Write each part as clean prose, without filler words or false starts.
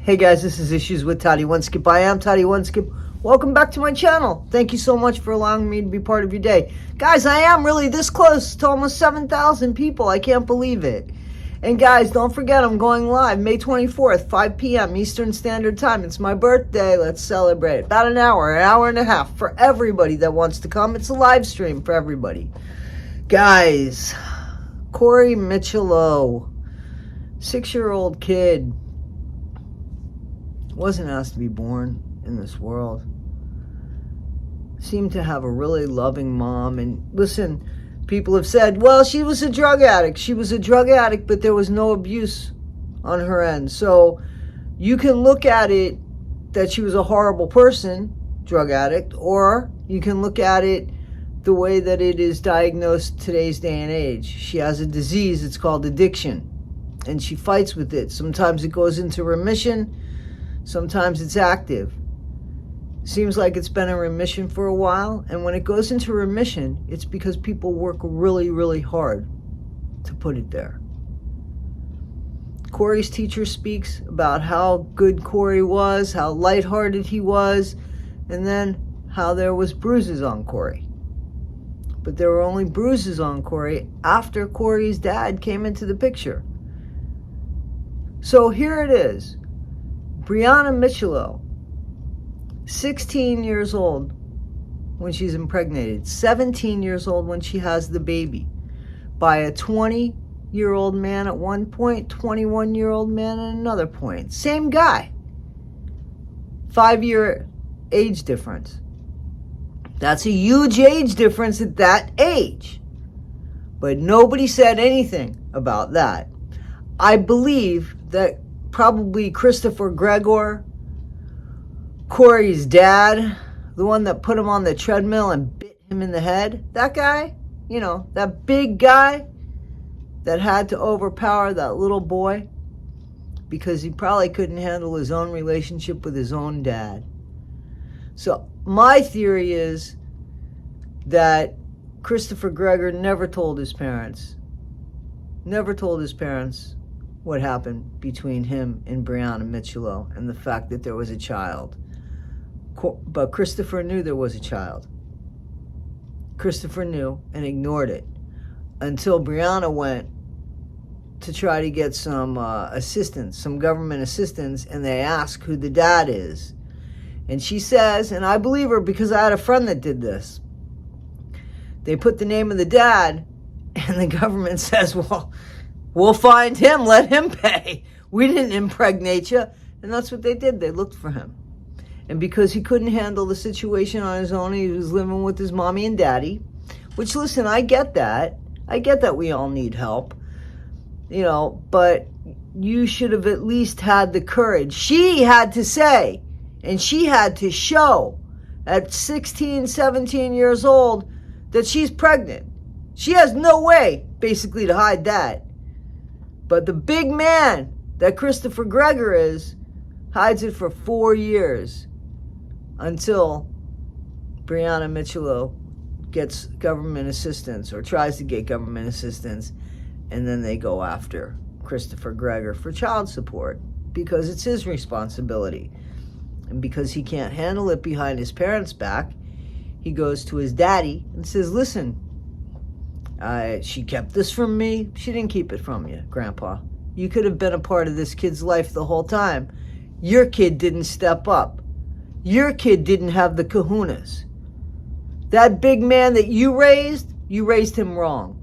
Hey guys, this is Issues with Toddy One-Skip. I am Toddy One-Skip. Welcome back to my channel. Thank you so much for allowing me to be part of your day. Guys, I am really this close to almost 7,000 people. I can't believe it. And guys, don't forget I'm going live May 24th, 5 p.m. Eastern Standard Time. It's my birthday. Let's celebrate. About an hour and a half for everybody that wants to come. It's a live stream for everybody. Guys, Corey Micciolo, 6-year-old kid, wasn't asked to be born in this world. Seemed to have a really loving mom. And listen, people have said, well, she was a drug addict. She was a drug addict, but there was no abuse on her end. So you can look at it that she was a horrible person, drug addict, or you can look at it the way that it is diagnosed today's day and age. She has a disease, it's called addiction, and she fights with it. Sometimes it goes into remission, sometimes it's active. Seems like it's been in remission for a while, and when it goes into remission, it's because people work really, really hard to put it there. Corey's teacher speaks about how good Corey was, how lighthearted he was, and then how there was bruises on Corey. But there were only bruises on Corey after Corey's dad came into the picture. So here it is. Brianna Micciolo, 16 years old when she's impregnated, 17 years old when she has the baby, by a 20-year-old man at one point, 21-year-old man at another point. Same guy. 5-year age difference. That's a huge age difference at that age. But nobody said anything about that. I believe that probably Christopher Gregor, Corey's dad, the one that put him on the treadmill and bit him in the head, that guy, you know, that big guy that had to overpower that little boy because he probably couldn't handle his own relationship with his own dad. So my theory is that Christopher Gregor never told his parents what happened between him and Brianna Micciolo and the fact that there was a child. But Christopher knew there was a child. Christopher knew and ignored it until Brianna went to try to get some assistance, some government assistance, and they ask who the dad is. And she says, and I believe her because I had a friend that did this. They put the name of the dad, and the government says, well, we'll find him, let him pay. We didn't impregnate you. And that's what they did. They looked for him. And because he couldn't handle the situation on his own, he was living with his mommy and daddy, which, listen, I get that. I get that we all need help, you know, but you should have at least had the courage. She had to say, and she had to show at 16, 17 years old that she's pregnant. She has no way, basically, to hide that. But the big man that Christopher Gregor is hides it for 4 years until Brianna Micciolo gets government assistance or tries to get government assistance, and then they go after Christopher Gregor for child support because it's his responsibility. And because he can't handle it behind his parents' back, he goes to his daddy and says, listen, she kept this from me. She didn't keep it from you, Grandpa. You could have been a part of this kid's life the whole time. Your kid didn't step up. Your kid didn't have the kahunas. That big man that you raised him wrong.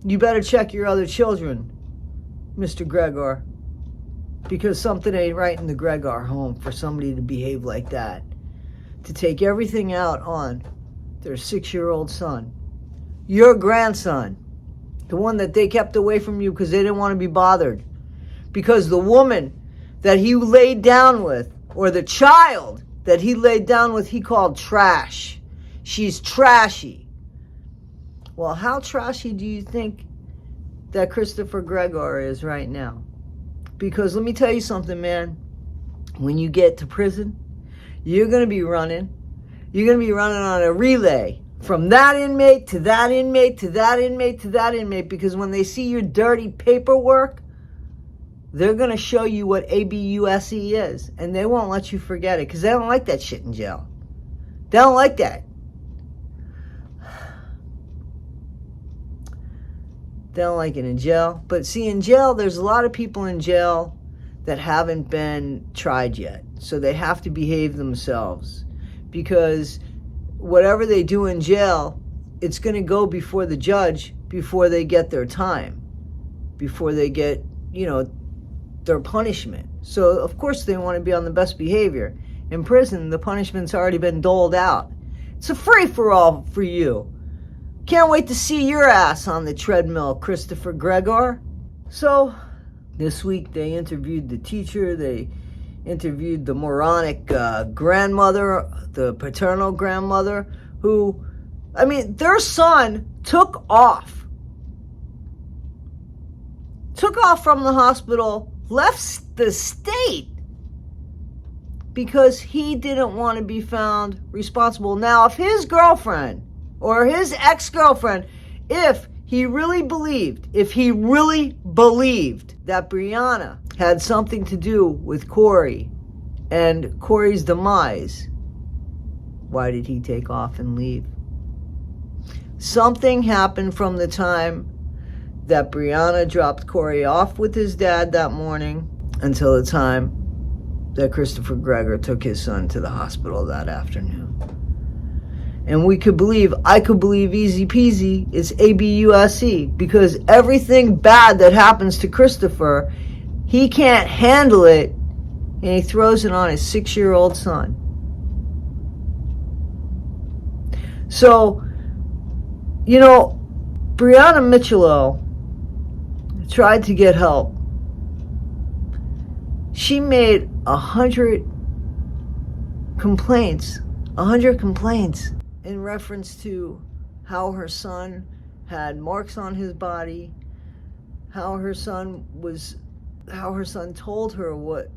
You better check your other children, Mr. Gregor, because something ain't right in the Gregor home for somebody to behave like that, to take everything out on their 6-year-old son. Your grandson, the one that they kept away from you because they didn't want to be bothered. Because the woman that he laid down with, or the child that he laid down with, he called trash. She's trashy. Well, how trashy do you think that Christopher Gregor is right now? Because let me tell you something, man. When you get to prison, you're going to be running. You're going to be running on a relay from that inmate to that inmate to that inmate to that inmate, because when they see your dirty paperwork, they're going to show you what abuse is, and they won't let you forget it because they don't like that shit in jail. They don't like that. They don't like it in jail. But see, in jail, there's a lot of people in jail that haven't been tried yet. So they have to behave themselves. Because whatever they do in jail, it's going to go before the judge before they get their time. Before they get, their punishment. So, of course, they want to be on the best behavior. In prison, the punishment's already been doled out. It's a free-for-all for you. Can't wait to see your ass on the treadmill, Christopher Gregor. So, this week they interviewed the teacher, they interviewed the moronic grandmother, the paternal grandmother, who, their son took off. Took off from the hospital, left the state because he didn't want to be found responsible. Now, if his girlfriend or his ex-girlfriend, if he really believed that Brianna had something to do with Corey and Corey's demise, why did he take off and leave? Something happened from the time that Brianna dropped Corey off with his dad that morning until the time that Christopher Gregor took his son to the hospital that afternoon. And I could believe easy peasy it's ABUSE, because everything bad that happens to Christopher, he can't handle it, and he throws it on his 6-year-old son. So, Brianna Micciolo tried to get help. She made 100 complaints in reference to how her son had marks on his body, how her son told her what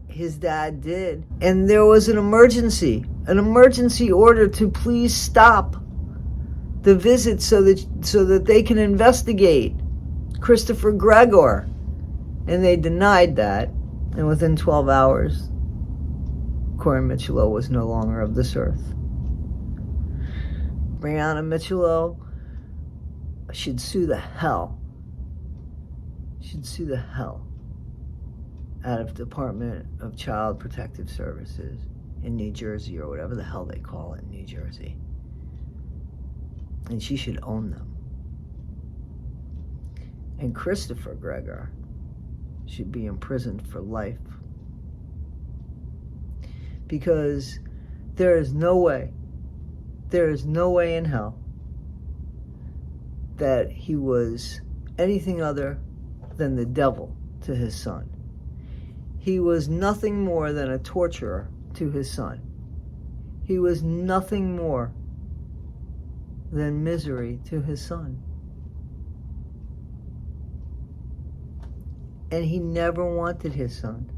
his dad did, and there was an emergency order to please stop the visit so that they can investigate Christopher Gregor, and they denied that, and within 12 hours Corey Micciolo was no longer of this earth. Brianna Micciolo should sue the hell out of Department of Child Protective Services in New Jersey, or whatever the hell they call it in New Jersey. And she should own them. And Christopher Gregor should be imprisoned for life. Because there is no way in hell that he was anything other than the devil to his son. He was nothing more than a torturer to his son. He was nothing more than misery to his son. And he never wanted his son.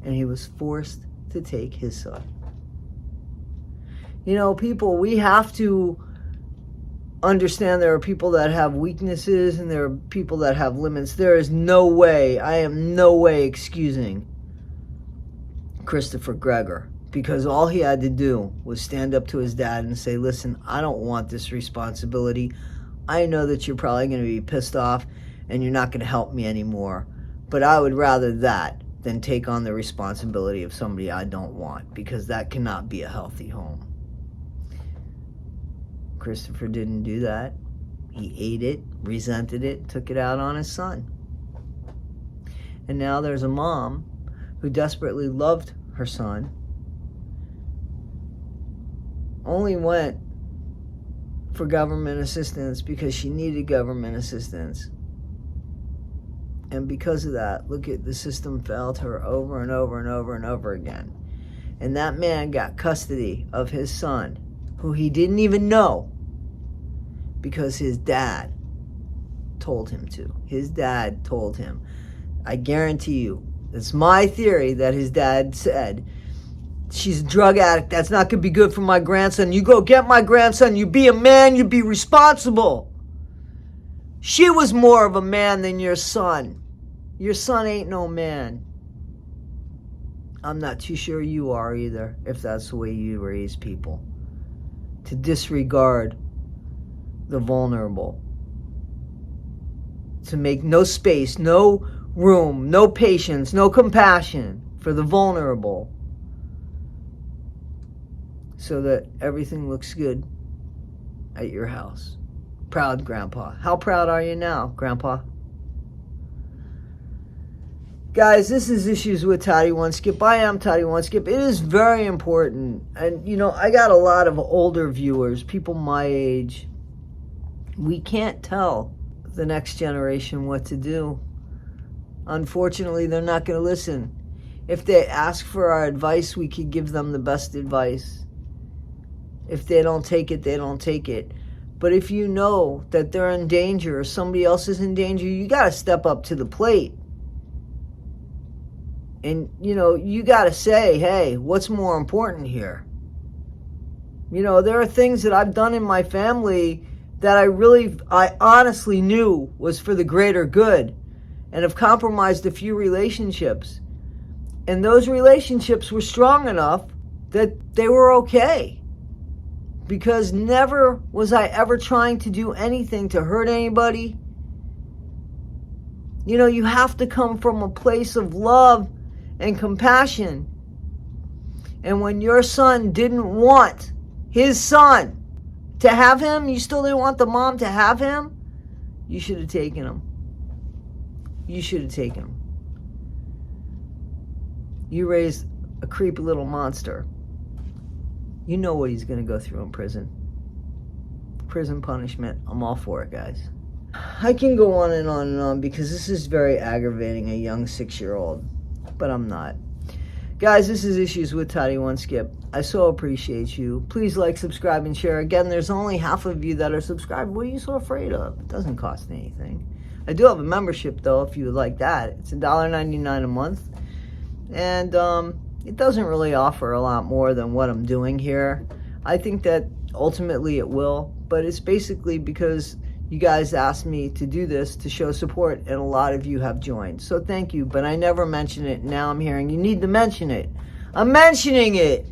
And he was forced to take his son. People, we have to understand there are people that have weaknesses and there are people that have limits. I am no way excusing Christopher Gregor, because all he had to do was stand up to his dad and say, listen, I don't want this responsibility. I know that you're probably going to be pissed off and you're not going to help me anymore, but I would rather that than take on the responsibility of somebody I don't want, because that cannot be a healthy home. Christopher didn't do that. He ate it, resented it, took it out on his son. And now there's a mom who desperately loved her son, only went for government assistance because she needed government assistance. And because of that, look at the system failed her over and over and over and over again. And that man got custody of his son, who he didn't even know, because his dad told him to. His dad told him. I guarantee you, it's my theory that his dad said, she's a drug addict, that's not going to be good for my grandson. You go get my grandson, you be a man, you be responsible. She was more of a man than your son. Your son ain't no man. I'm not too sure you are either, if that's the way you raise people. To disregard the vulnerable. To make no space, no room, no patience, no compassion for the vulnerable. So that everything looks good at your house. Proud Grandpa. How proud are you now, Grandpa? Guys, this is Issues with Toddy One Skip. I am Toddy One Skip. It is very important. And, you know, I got a lot of older viewers, people my age. We can't tell the next generation what to do. Unfortunately, they're not going to listen. If they ask for our advice, we could give them the best advice. If they don't take it, they don't take it. But if you know that they're in danger or somebody else is in danger, you got to step up to the plate. And, you know, you got to say, hey, what's more important here? You know, there are things that I've done in my family that I honestly knew was for the greater good, and have compromised a few relationships. And those relationships were strong enough that they were okay. Because never was I ever trying to do anything to hurt anybody. You know, you have to come from a place of love and compassion. And when your son didn't want his son to have him, you still didn't want the mom to have him, you should have taken him. You should have taken him. You raised a creepy little monster. You know what he's going to go through in prison. Prison punishment. I'm all for it, guys. I can go on and on and on because this is very aggravating, a young 6-year-old. But I'm not. Guys, this is Issues with Toddy One Skip. I so appreciate you. Please like, subscribe, and share. Again, there's only half of you that are subscribed. What are you so afraid of? It doesn't cost anything. I do have a membership, though, if you would like that. It's $1.99 a month. And it doesn't really offer a lot more than what I'm doing here. I think that ultimately it will, but it's basically because you guys asked me to do this to show support, and a lot of you have joined. So thank you, but I never mention it. Now I'm hearing you need to mention it. I'm mentioning it.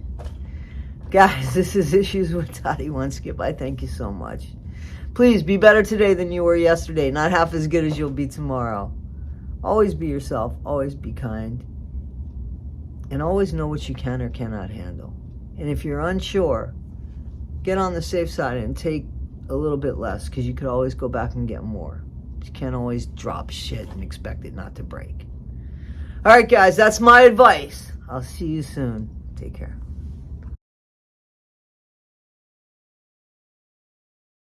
Guys, this is Issues with Toddy One Skip. I thank you so much. Please be better today than you were yesterday, not half as good as you'll be tomorrow. Always be yourself. Always be kind. And always know what you can or cannot handle. And if you're unsure, get on the safe side and take a little bit less, because you could always go back and get more. You can't always drop shit and expect it not to break. All right, guys, that's my advice. I'll see you soon. Take care.